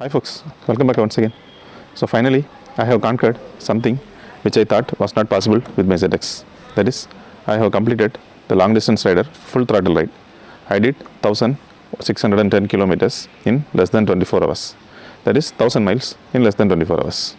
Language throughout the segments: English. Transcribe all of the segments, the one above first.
Hi folks, welcome back once again. So finally, I have conquered something which I thought was not possible with my ZX. That is, I have completed the long distance rider full throttle ride. I did 1610 kilometers in less than 24 hours. That is 1000 miles in less than 24 hours.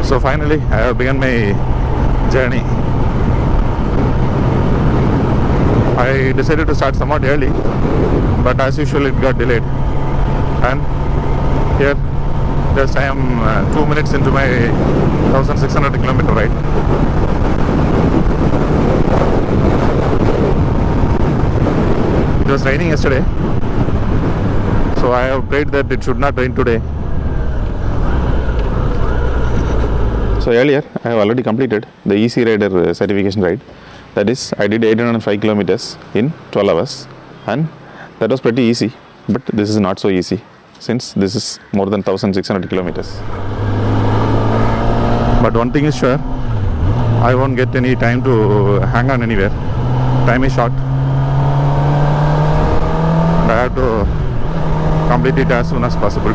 So finally, I have begun my journey. I decided to start somewhat early, but as usual it got delayed. And here, just I am 2 minutes into my 1600 kilometer ride. It was raining yesterday, so I have prayed that it should not rain today. So earlier, I have already completed the Easy Rider certification ride. That is, I did 805 kilometers in 12 hours, and that was pretty easy. But this is not so easy, since this is more than 1600 kilometers. But one thing is sure, I won't get any time to hang on anywhere. Time is short, and I have to complete it as soon as possible.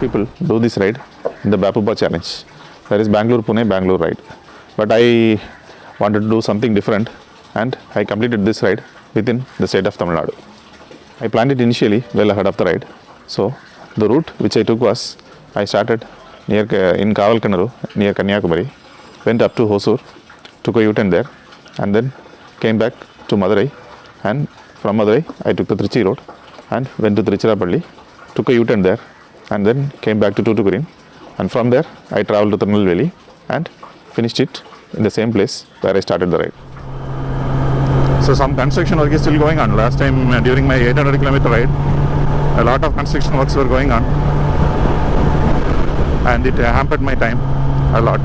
People do this ride in the Bapupa challenge. That is Bangalore Pune Bangalore ride. But I wanted to do something different, and I completed this ride within the state of Tamil Nadu. I planned it initially well ahead of the ride. So the route which I took was, I started in Kavalkinaru near Kanyakumari, went up to Hosur, took a U-turn there, and then came back to Madurai, and from Madurai I took the Trichy road and went to Tiruchirappalli, took a U-turn there, and then came back to tuticorin, and from there I travelled to Tirunelveli and finished it in the same place where I started the ride. So some construction work is still going on. Last time during my 800 kilometer ride, a lot of construction works were going on, and it hampered my time a lot.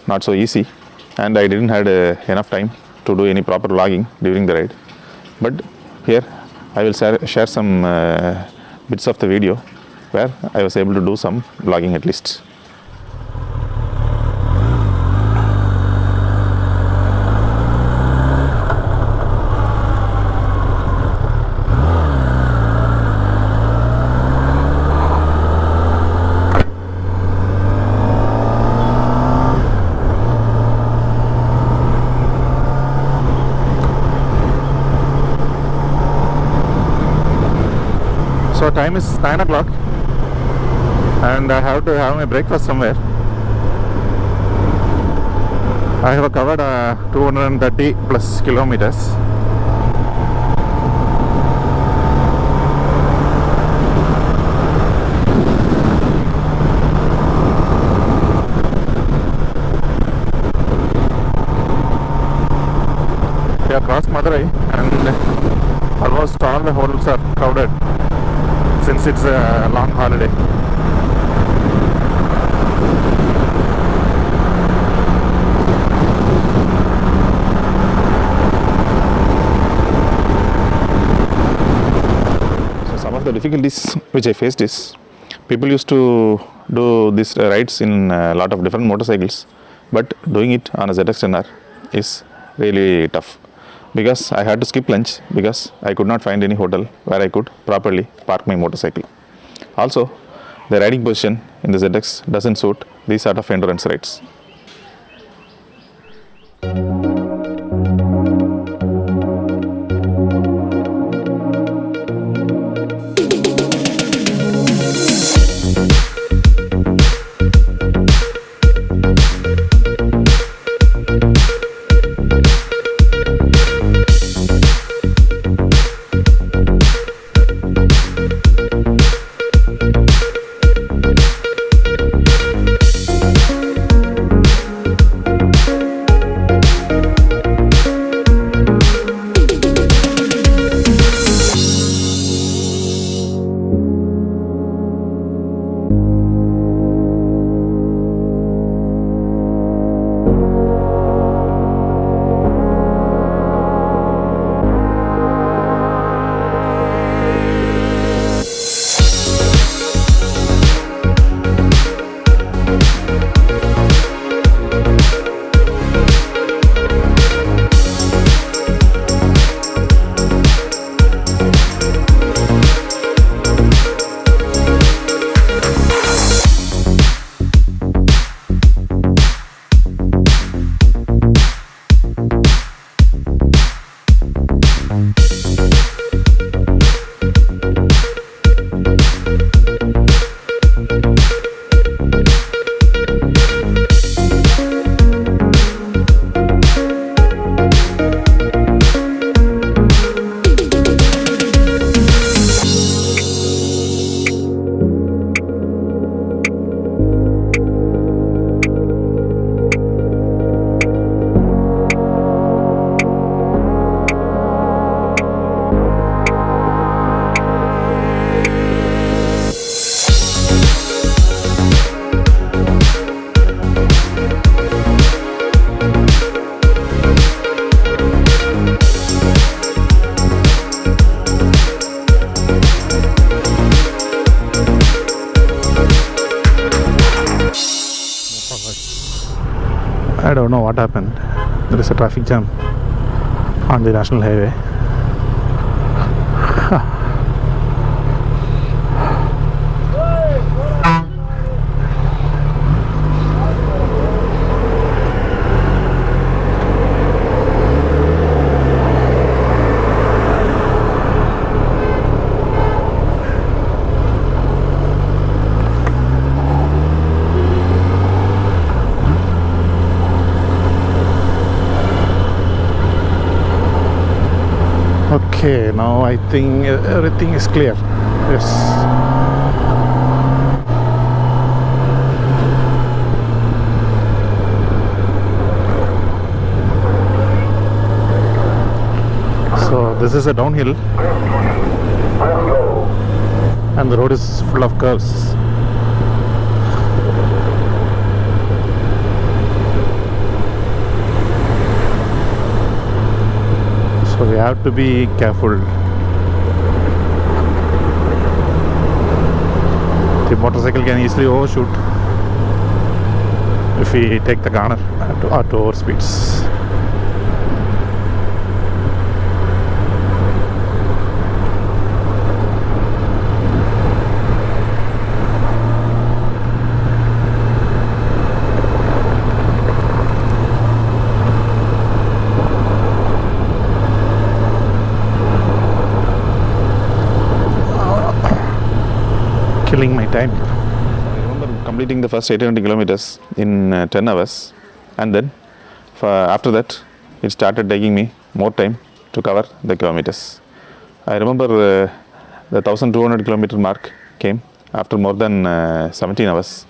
Not so easy, and I didn't had enough time to do any proper vlogging during the ride. But here I will share some bits of the video where I was able to do some vlogging at least. So time is 9 o'clock and I have to have my breakfast somewhere. I have covered 230 plus kilometers. We have crossed Madurai and almost all the hotels are crowded since it's a long holiday. So some of the difficulties which I faced is people used to do these rides in a lot of different motorcycles, but doing it on a zx10r is really tough, because I had to skip lunch because I could not find any hotel where I could properly park my motorcycle. Also, the riding position in the ZX doesn't suit these sort of endurance rides. I don't know what happened. There is a traffic jam on the national highway. Okay, now I think everything is clear. Yes. So this is a downhill and the road is full of curves. So we have to be careful. The motorcycle can easily overshoot if we take the corner at over speeds. Killing my time. I remember completing the first 800 kilometers in 10 hours, and then after that it started taking me more time to cover the kilometers. I remember the 1200 kilometer mark came after more than 17 hours.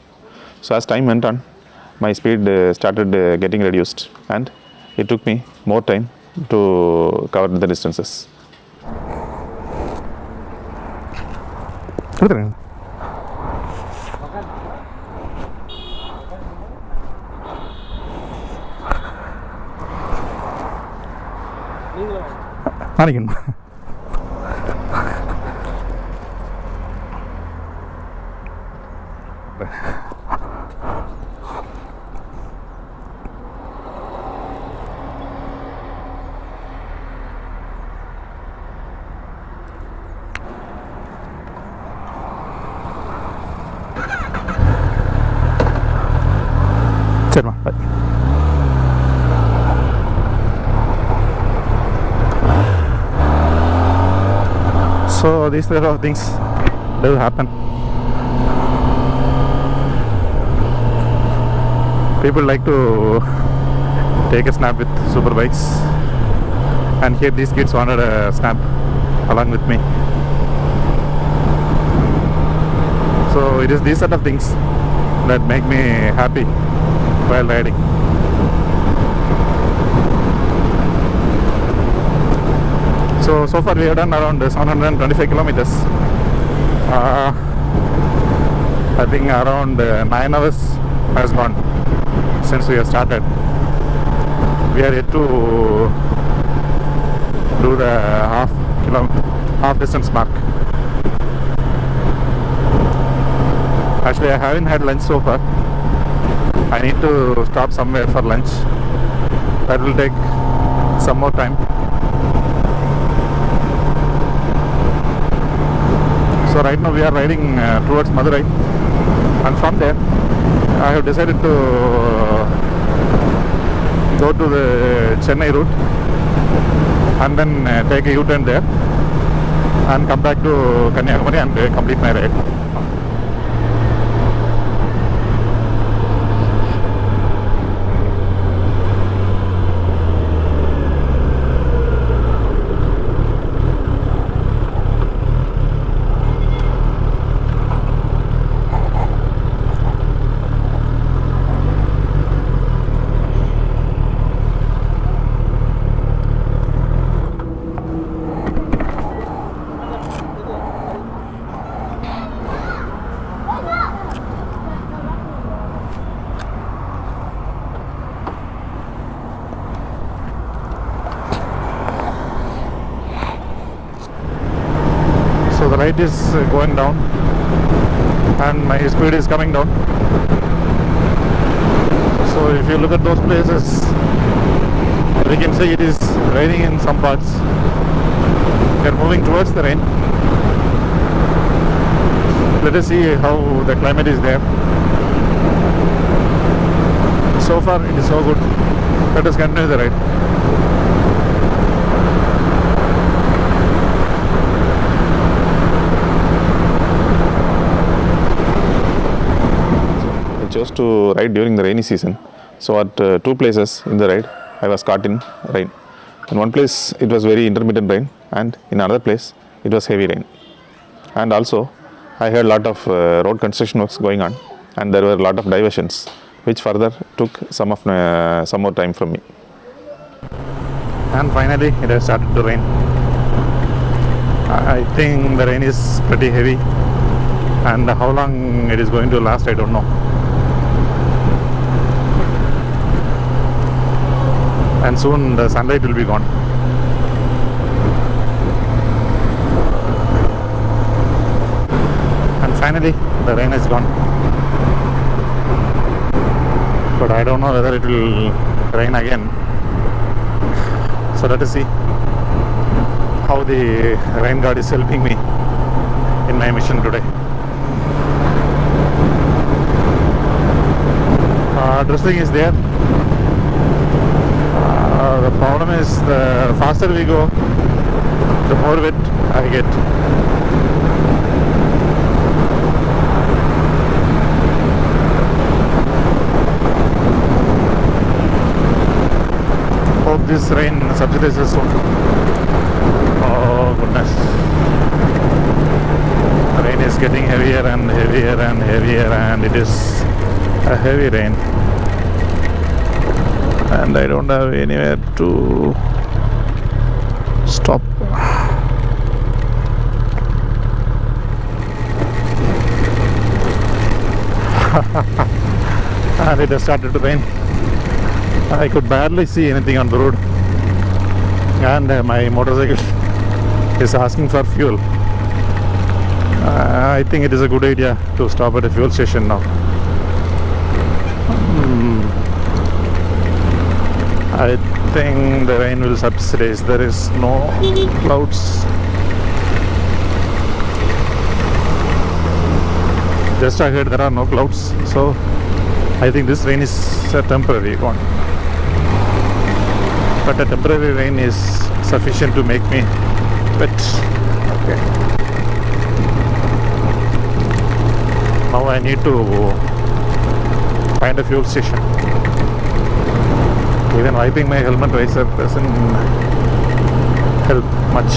So as time went on, my speed started getting reduced, and it took me more time to cover the distances. Bye. So these sort of things do happen. People like to take a snap with super bikes, and here these kids wanted a snap along with me. So it is these sort of things that make me happy while riding. So far we have done around 725 kilometers. I think around 9 hours has gone since we have started. We are yet to do the half distance mark. Actually, I haven't had lunch so far. I need to stop somewhere for lunch. That will take some more time. So right now we are riding towards Madurai, and from there I have decided to go to the Chennai route and then take a U-turn there and come back to Kanyakumari and complete my ride. So the ride is going down and my speed is coming down. So if you look at those places, we can say it is raining in some parts. We are moving towards the rain. Let us see how the climate is there. So far it is so good. Let us continue the ride. I chose to ride during the rainy season. So at two places in the ride, I was caught in rain. In one place it was very intermittent rain, and in another place it was heavy rain. And also I heard a lot of road construction works going on, and there were a lot of diversions, which further took some more time from me. And finally it has started to rain. I think the rain is pretty heavy, and how long it is going to last I don't know. And soon the sunlight will be gone. And finally the rain is gone. But I don't know whether it will rain again. So let us see how the rain god is helping me in my mission today. Dressing is there. The problem is, the faster we go, the more wet I get. Hope this rain subsides soon. Oh goodness. The rain is getting heavier and heavier and heavier, and it is a heavy rain. And I don't have anywhere to stop. And it has started to rain. I could barely see anything on the road, and my motorcycle is asking for fuel. I think it is a good idea to stop at a fuel station now. I think the rain will subside. There is no clouds. Just I heard there are no clouds, so I think this rain is a temporary one. But a temporary rain is sufficient to make me wet. Okay. Now I need to find a fuel station. Even wiping my helmet visor doesn't help much.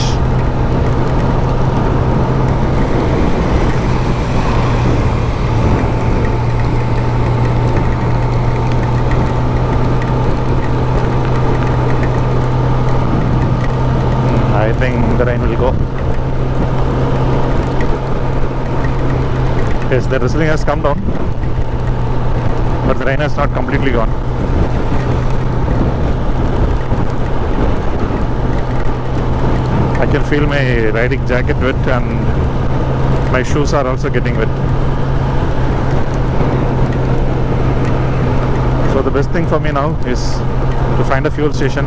I think the rain will go. Yes, the drizzling has come down, but the rain has not completely gone. I can feel my riding jacket wet, and my shoes are also getting wet. So the best thing for me now is to find a fuel station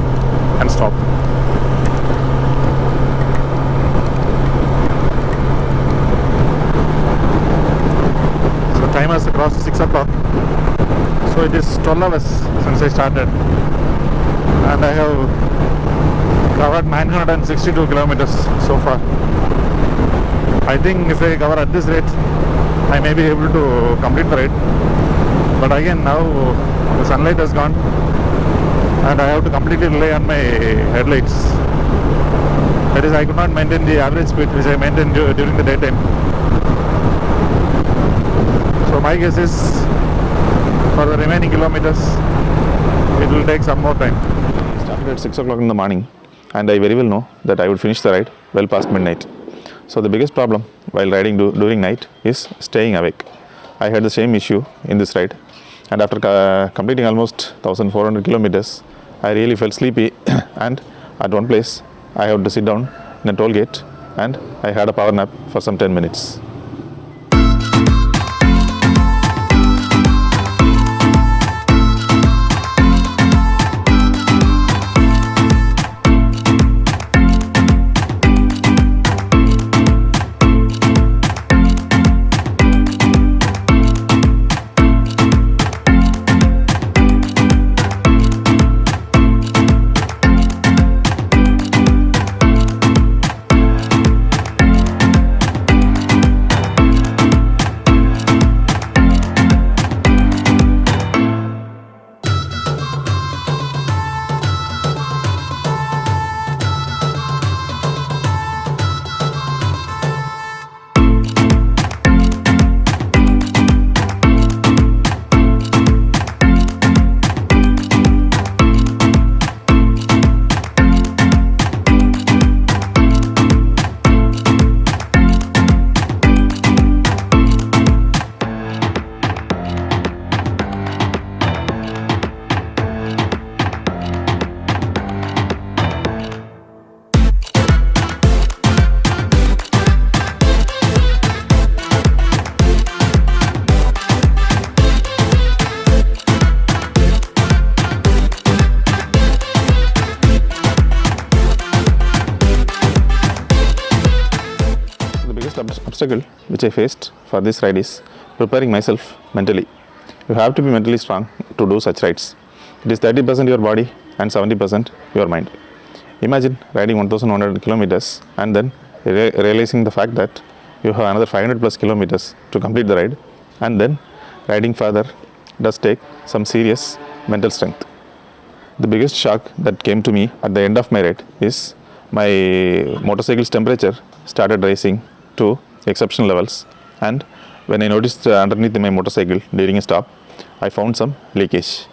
and stop. So time has crossed 6 o'clock. So it is 12 hours since I started, and I have covered 962 kilometers so far. I think if I cover at this rate, I may be able to complete the ride. But again, now the sunlight has gone, and I have to completely rely on my headlights. That is, I could not maintain the average speed which I maintained during the daytime. So my guess is, for the remaining kilometers, it will take some more time. I started at 6 o'clock in the morning, and I very well know that I would finish the ride well past midnight. So the biggest problem while riding during night is staying awake. I had the same issue in this ride, and after completing almost 1400 kilometers, I really felt sleepy and at one place I had to sit down in a toll gate, and I had a power nap for some 10 minutes. obstacle which I faced for this ride is preparing myself mentally. You have to be mentally strong to do such rides. It is 30% your body and 70% your mind. Imagine riding 1100 kilometers and then realizing the fact that you have another 500 plus kilometers to complete the ride, and then riding further does take some serious mental strength. The biggest shock that came to me at the end of my ride is my motorcycle's temperature started rising to exceptional levels, and when I noticed underneath my motorcycle during a stop, I found some leakage.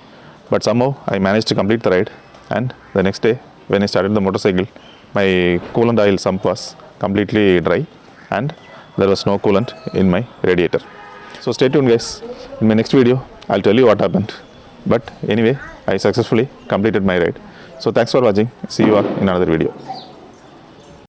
But somehow I managed to complete the ride, and the next day when I started the motorcycle, my coolant oil sump was completely dry and there was no coolant in my radiator. So stay tuned guys, in my next video I'll tell you what happened. But anyway, I successfully completed my ride. So thanks for watching. See you all in another video.